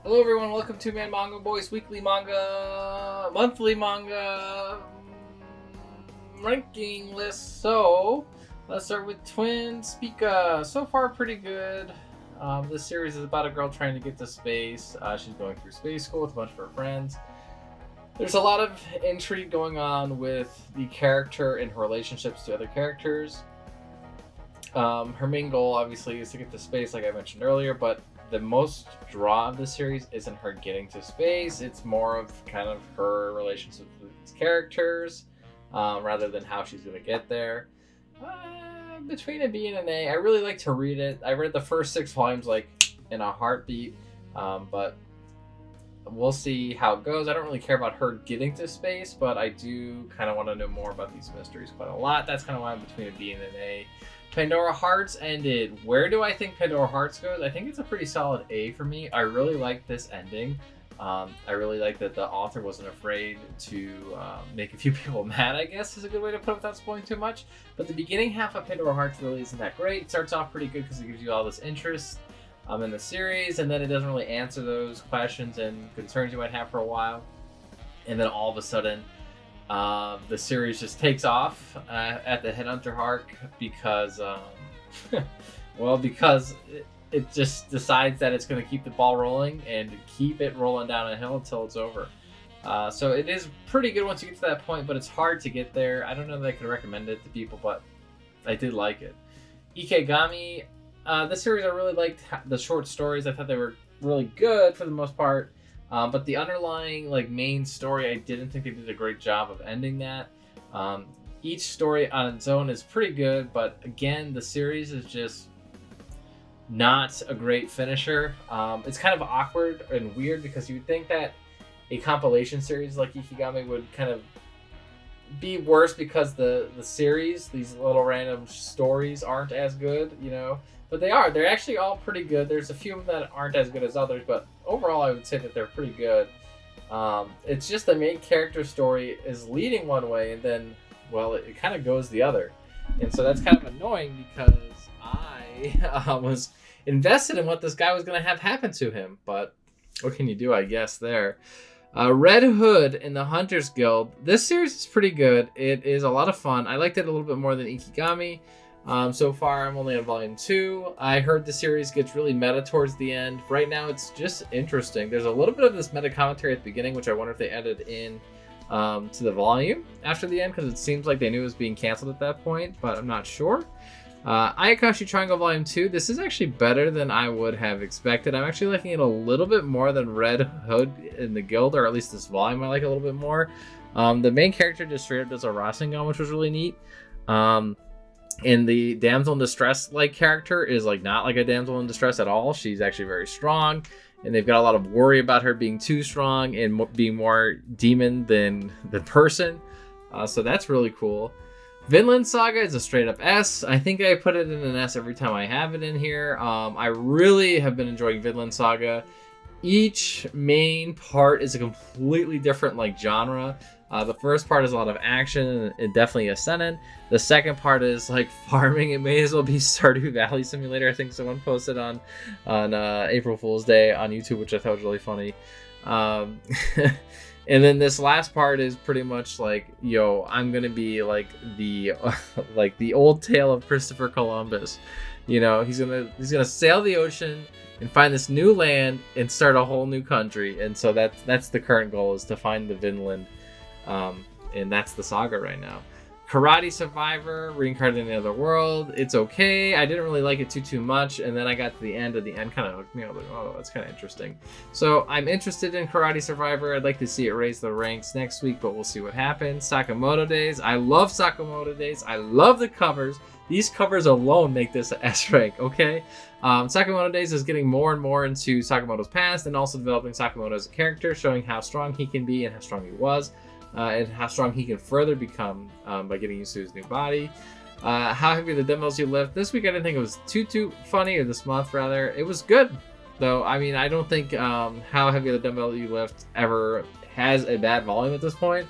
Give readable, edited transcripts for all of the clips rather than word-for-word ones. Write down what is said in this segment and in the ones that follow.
Hello everyone, welcome to Man Manga Boys Weekly Monthly Manga Ranking List. So, let's start with Twin Speaka. So far, pretty good. This series is about a girl trying to get to space. She's going through space school with a bunch of her friends. There's a lot of intrigue going on with the character and her relationships to other characters. Her main goal, obviously, is to get to space, like I mentioned earlier, but the most draw of the series isn't her getting to space. It's more of kind of her relationships with these characters, rather than how she's going to get there. Between a B and an A, I really like to read it. I read the first 6 volumes like in a heartbeat, but we'll see how it goes. I don't really care about her getting to space, but I do kind of want to know more about these mysteries quite a lot. That's kind of why I'm between a B and an A. Pandora Hearts ended. Where do I think Pandora Hearts goes? I think it's a pretty solid A for me. I really like this ending. I really like that the author wasn't afraid to make a few people mad, I guess is a good way to put it without spoiling too much. But the beginning half of Pandora Hearts really isn't that great. It starts off pretty good because it gives you all this interest in the series, and then it doesn't really answer those questions and concerns you might have for a while. And then all of a sudden, the series just takes off at the Headhunter arc because, because it just decides that it's going to keep the ball rolling and keep it rolling down a hill until it's over. So it is pretty good once you get to that point, but it's hard to get there. I don't know that I could recommend it to people, but I did like it. Ikegami, this series I really liked the short stories. I thought they were really good for the most part. But the underlying main story, I didn't think they did a great job of ending that. Each story on its own is pretty good, but again, the series is just not a great finisher. It's kind of awkward and weird because you'd think that a compilation series like Ikegami would kind of be worse because the series, these little random stories, aren't as good, But they are. They're actually all pretty good. There's a few of them that aren't as good as others, but overall I would say that they're pretty good. It's just the main character story is leading one way, and then, it kind of goes the other. And so that's kind of annoying because I was invested in what this guy was going to have happen to him. But what can you do, I guess, there. Red Hood in the Hunters Guild. This series is pretty good. It is a lot of fun. I liked it a little bit more than Ikegami. So far, I'm only on volume 2. I heard the series gets really meta towards the end. Right now, it's just interesting. There's a little bit of this meta commentary at the beginning, which I wonder if they added in to the volume after the end, because it seems like they knew it was being canceled at that point, but I'm not sure. Ayakashi Triangle Volume 2. This is actually better than I would have expected. I'm actually liking it a little bit more than Red Hood in the Guild, or at least this volume I like a little bit more. The main character just straight up does a Rasengan, which was really neat. And the damsel in distress character is not like a damsel in distress at all. She's actually very strong, and they've got a lot of worry about her being too strong and being more demon than person. So that's really cool. Vinland Saga is a straight up S. I think I put it in an S every time I have it in here. I really have been enjoying Vinland Saga. Each main part is a completely different genre. The first part is a lot of action and definitely a seinen. The second part is farming. It may as well be Stardew Valley Simulator. I think someone posted on April Fool's Day on YouTube, which I thought was really funny. And then this last part is pretty much I'm gonna be the old tale of Christopher Columbus. He's gonna sail the ocean and find this new land and start a whole new country. And so that's the current goal, is to find the Vinland. And that's the saga right now. Karate Survivor, Reincarnated in Another World. It's okay. I didn't really like it too much, and then I got to the end, and the end kind of hooked me. I was like, oh, that's kind of interesting. So I'm interested in Karate Survivor. I'd like to see it raise the ranks next week, but we'll see what happens. Sakamoto Days. I love Sakamoto Days. I love the covers. These covers alone make this an S rank, okay? Sakamoto Days is getting more and more into Sakamoto's past, and also developing Sakamoto as a character, showing how strong he can be and how strong he was. And how strong he can further become by getting used to his new body. How Heavy Are the Dumbbells You Lift. This week I didn't think it was too funny, or this month rather. It was good, though. I mean, I don't think How Heavy Are the Dumbbells You Lift ever has a bad volume at this point.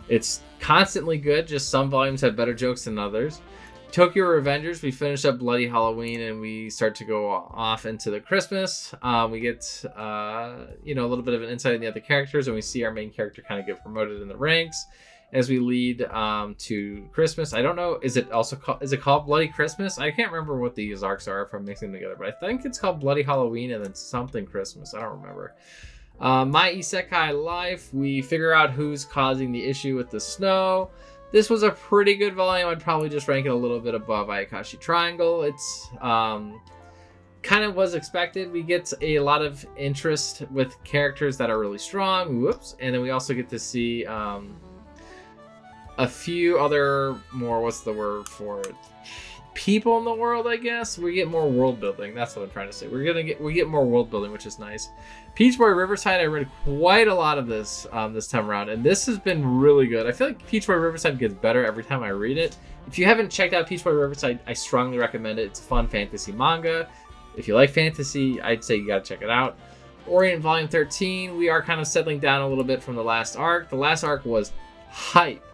It's constantly good, just some volumes have better jokes than others. Tokyo Revengers, we finish up Bloody Halloween and we start to go off into the Christmas. We get, a little bit of an insight in the other characters, and we see our main character kind of get promoted in the ranks as we lead to Christmas. I don't know, is it called Bloody Christmas? I can't remember what these arcs are if I'm mixing them together, but I think it's called Bloody Halloween and then something Christmas. I don't remember. My Isekai Life, we figure out who's causing the issue with the snow. This was a pretty good volume. I'd probably just rank it a little bit above Ayakashi Triangle. It's kind of was expected. We get a lot of interest with characters that are really strong. Whoops. And then we also get to see a few other more, what's the word for it? People in the world, I guess. We get more world building. That's what I'm trying to say. We get more world building, which is nice. Peach Boy Riverside, I read quite a lot of this this time around, and this has been really good. I feel like Peach Boy Riverside gets better every time I read it. If you haven't checked out Peach Boy Riverside, I strongly recommend it. It's a fun fantasy manga. If you like fantasy, I'd say you gotta check it out. Orient Volume 13, we are kind of settling down a little bit from the last arc. The last arc was hype.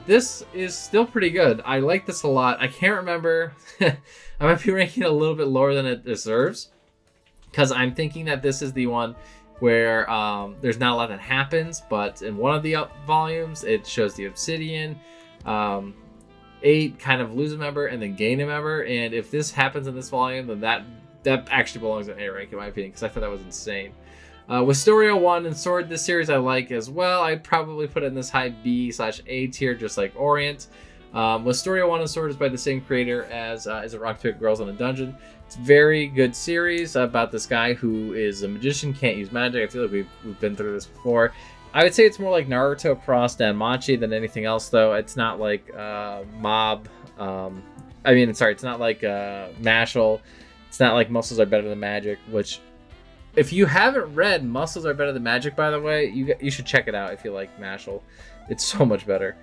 This is still pretty good. I like this a lot. I can't remember. I might be ranking it a little bit lower than it deserves, because I'm thinking that this is the one where there's not a lot that happens, but in one of the volumes, it shows the Obsidian, 8 kind of lose a member and then gain a member. And if this happens in this volume, then that actually belongs in A rank in my opinion, because I thought that was insane. Wisteria 1 and Sword, this series I like as well. I'd probably put it in this high B/A tier, just like Orient. Wisteria 1 and Sword is by the same creator as Is It Wrong to Pick Girls in a Dungeon. It's a very good series about this guy who is a magician, can't use magic. I feel like we've been through this before. I would say it's more like Naruto cross Danmachi than anything else, though. It's not like it's not like Mashal. It's not like Muscles Are Better Than Magic, which, if you haven't read Muscles Are Better Than Magic, by the way, you should check it out if you like Mashal. It's so much better.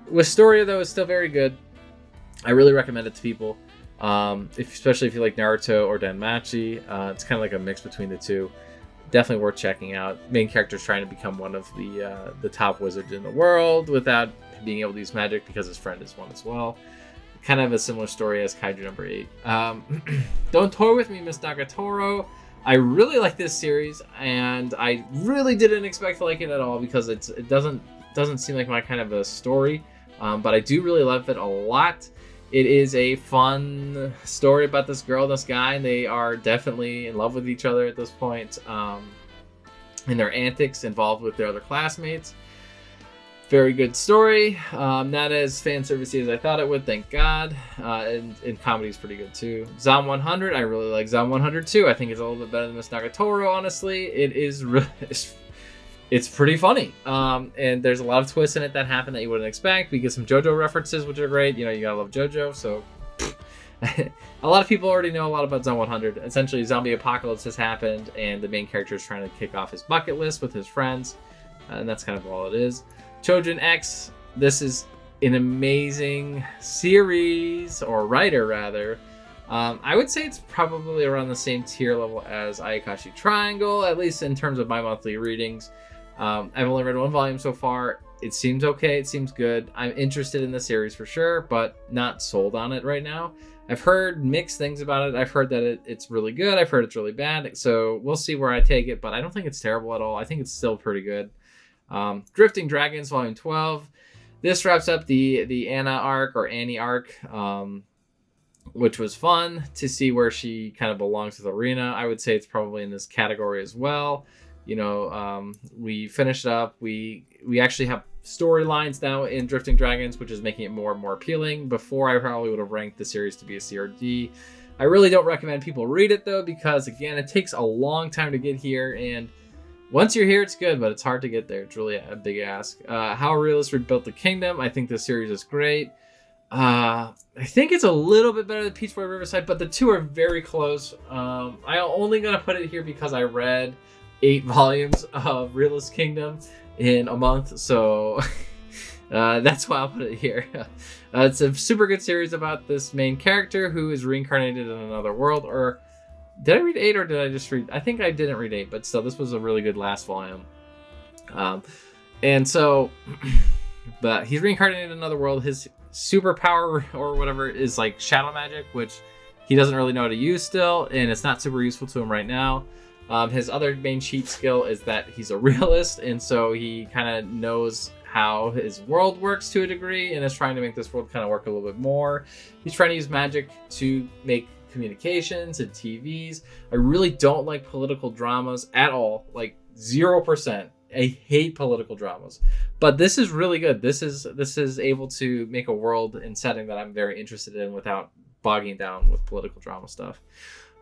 Wisteria, though, is still very good. I really recommend it to people, especially if you like Naruto or Danmachi. It's kind of like a mix between the two. Definitely worth checking out. Main character's trying to become one of the top wizards in the world without being able to use magic because his friend is one as well. Kind of a similar story as Kaiju number 8. Don't Toy With Me, Miss Nagatoro. I really like this series, and I really didn't expect to like it at all, because it doesn't seem like my kind of a story. But I do really love it a lot. It is a fun story about this girl and this guy, and they are definitely in love with each other at this point. And their antics involved with their other classmates. Very good story. Not as fan servicey as I thought it would, thank God. And comedy is pretty good too. Zom 100, I really like Zom 100 too. I think it's a little bit better than Miss Nagatoro, honestly. It is really, it's pretty funny. And there's a lot of twists in it that happen that you wouldn't expect. We get some JoJo references, which are great. You know, you gotta love JoJo. So a lot of people already know a lot about Zom 100. Essentially, zombie apocalypse has happened, and the main character is trying to kick off his bucket list with his friends. And that's kind of all it is. Chojin X, this is an amazing series, or writer rather. I would say it's probably around the same tier level as Ayakashi Triangle, at least in terms of my monthly readings. I've only read 1 volume so far. It seems okay, it seems good. I'm interested in the series for sure, but not sold on it right now. I've heard mixed things about it. I've heard that it's really good. I've heard it's really bad. So we'll see where I take it, but I don't think it's terrible at all. I think it's still pretty good. Drifting Dragons Volume 12. This wraps up the Anna arc, or Annie arc, which was fun to see where she kind of belongs with Arena. I would say it's probably in this category as well. You know, we finished up. We actually have storylines now in Drifting Dragons, which is making it more and more appealing. Before, I probably would have ranked the series to be a C or D. I really don't recommend people read it, though, because, again, it takes a long time to get here, and once you're here, it's good, but it's hard to get there. It's really a big ask. How Realists Rebuilt the Kingdom. I think this series is great. I think it's a little bit better than Peach Boy Riverside, but the two are very close. I'm only going to put it here because I read 8 volumes of Realist Kingdom in a month, so that's why I'll put it here. It's a super good series about this main character who is reincarnated in another world, or did I read 8 or did I just read? I think I didn't read 8, but still, this was a really good last volume. And so, but he's reincarnated in another world. His superpower or whatever is like shadow magic, which he doesn't really know how to use still, and it's not super useful to him right now. His other main cheat skill is that he's a realist, and so he kind of knows how his world works to a degree and is trying to make this world kind of work a little bit more. He's trying to use magic to make communications and TVs. I really don't like political dramas at all, like 0%. I hate political dramas, but this is really good. This is able to make a world and setting that I'm very interested in without bogging down with political drama stuff.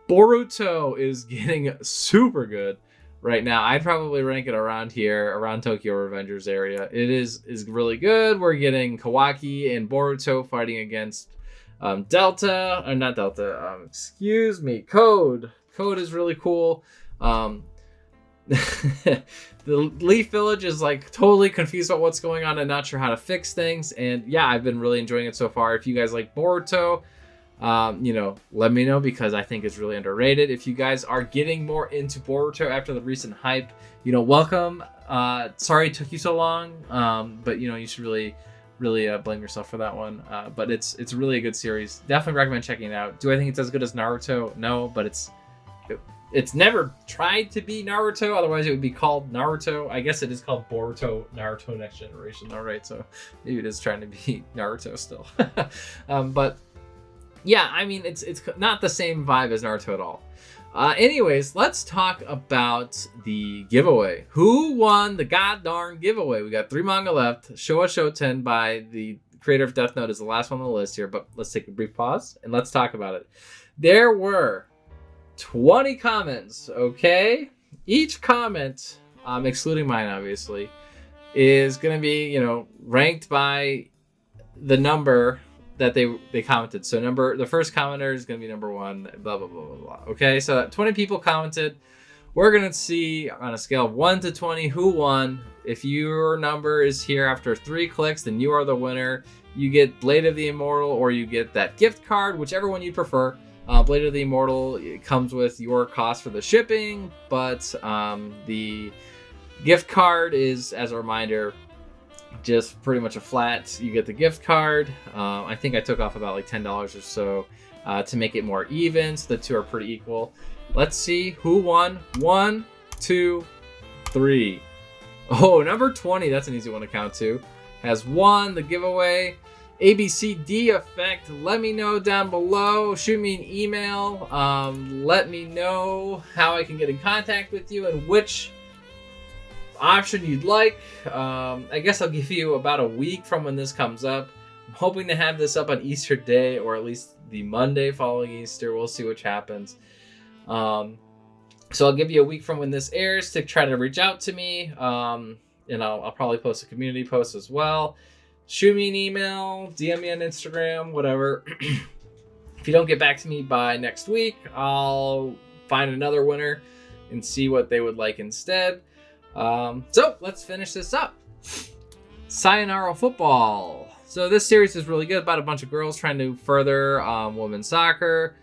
Boruto is getting super good right now. I'd probably rank it around here, around Tokyo Revengers area. It is really good. We're getting Kawaki and Boruto fighting against Delta, or not Delta, excuse me, Code. Code is really cool. The Leaf Village is like totally confused about what's going on and not sure how to fix things. And yeah, I've been really enjoying it so far. If you guys like Boruto, let me know, because I think it's really underrated. If you guys are getting more into Boruto after the recent hype, welcome. Sorry it took you so long, but you should really blame yourself for that one. But it's really a good series. Definitely recommend checking it out. Do I think it's as good as Naruto? No, but it's never tried to be Naruto, otherwise it would be called Naruto. I guess it is called Boruto Naruto Next Generation though, right? So maybe it is trying to be Naruto still. But yeah, I mean, it's not the same vibe as Naruto at all. Anyways, let's talk about the giveaway. Who won the god-darn giveaway? We got 3 manga left. Showa Shoten by the creator of Death Note is the last one on the list here, but let's take a brief pause and let's talk about it. There were 20 comments, okay? Each comment, excluding mine obviously, is going to be, ranked by the number that they commented. So the first commenter is going to be number 1, blah, blah, blah, blah, blah. Okay, so 20 people commented. We're going to see on a scale of 1 to 20 who won. If your number is here after 3 clicks, then you are the winner. You get Blade of the Immortal, or you get that gift card, whichever one you prefer. Blade of the Immortal, it comes with your cost for the shipping, but the gift card is, as a reminder, just pretty much a flat. You get the gift card. I think I took off about like $10 or so to make it more even, so the two are pretty equal. Let's see who won. 1, 2, 3. Oh, number 20, that's an easy one to count to, has won the giveaway. ABCD effect. Let me know down below. Shoot me an email. Let me know how I can get in contact with you and which option you'd like. I guess I'll give you about a week from when this comes up. I'm hoping to have this up on Easter Day, or at least the Monday following Easter. We'll see which happens. So I'll give you a week from when this airs to try to reach out to me. And I'll probably post a community post as well. Shoot me an email, DM me on Instagram, whatever. If you don't get back to me by next week, I'll find another winner and see what they would like instead. So let's finish this up. Sayonara Football. So this series is really good, about a bunch of girls trying to further women's soccer.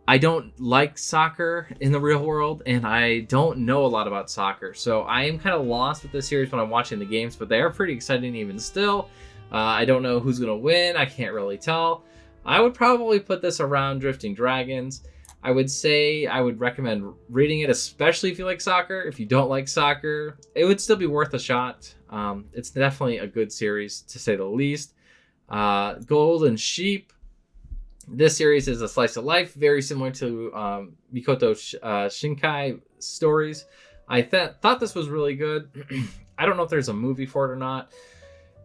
I don't like soccer in the real world, and I don't know a lot about soccer. So I am kind of lost with this series when I'm watching the games, but they are pretty exciting even still. I don't know who's going to win. I can't really tell. I would probably put this around Drifting Dragons. I would say I would recommend reading it, especially if you like soccer. If you don't like soccer, it would still be worth a shot. It's definitely a good series, to say the least. Golden Sheep. This series is a slice of life, very similar to Mikoto Shinkai stories. I thought this was really good. I don't know if there's a movie for it or not.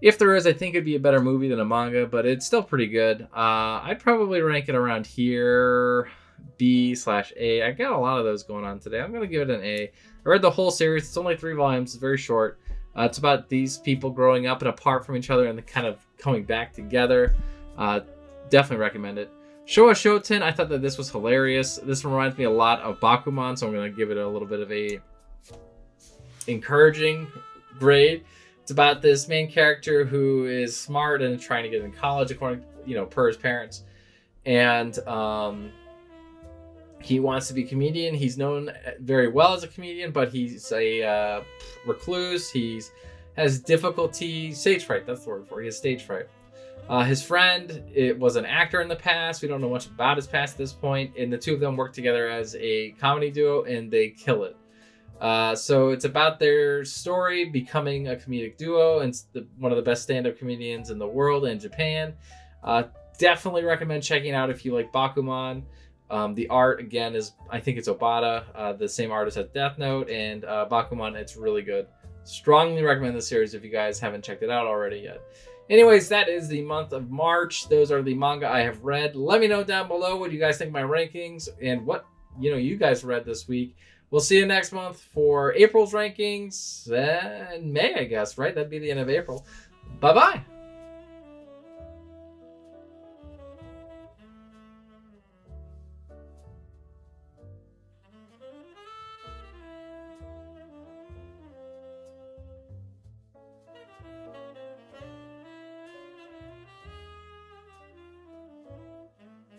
If there is, I think it'd be a better movie than a manga, but it's still pretty good. I'd probably rank it around here, B/A. I got a lot of those going on today. I'm going to give it an A. I read the whole series. It's only 3 volumes. It's very short. It's about these people growing up and apart from each other and kind of coming back together. Definitely recommend it. Showa Shoten, I thought that this was hilarious. This reminds me a lot of Bakuman, so I'm going to give it a little bit of a encouraging grade. It's about this main character who is smart and trying to get in college, according, per his parents. And he wants to be a comedian. He's known very well as a comedian, but he's a recluse. Has difficulty, stage fright, that's the word for it. He has stage fright. His friend, it was an actor in the past. We don't know much about his past at this point, and the two of them work together as a comedy duo, and they kill it. So it's about their story becoming a comedic duo, and one of the best stand-up comedians in the world in Japan. Definitely recommend checking out if you like Bakuman. The art, again, is, I think it's Obata, the same artist as Death Note, and Bakuman. It's really good. Strongly recommend the series if you guys haven't checked it out already yet. Anyways, that is the month of March. Those are the manga I have read. Let me know down below what you guys think of my rankings and what you guys read this week. We'll see you next month for April's rankings and May, I guess, right? That'd be the end of April. Bye-bye.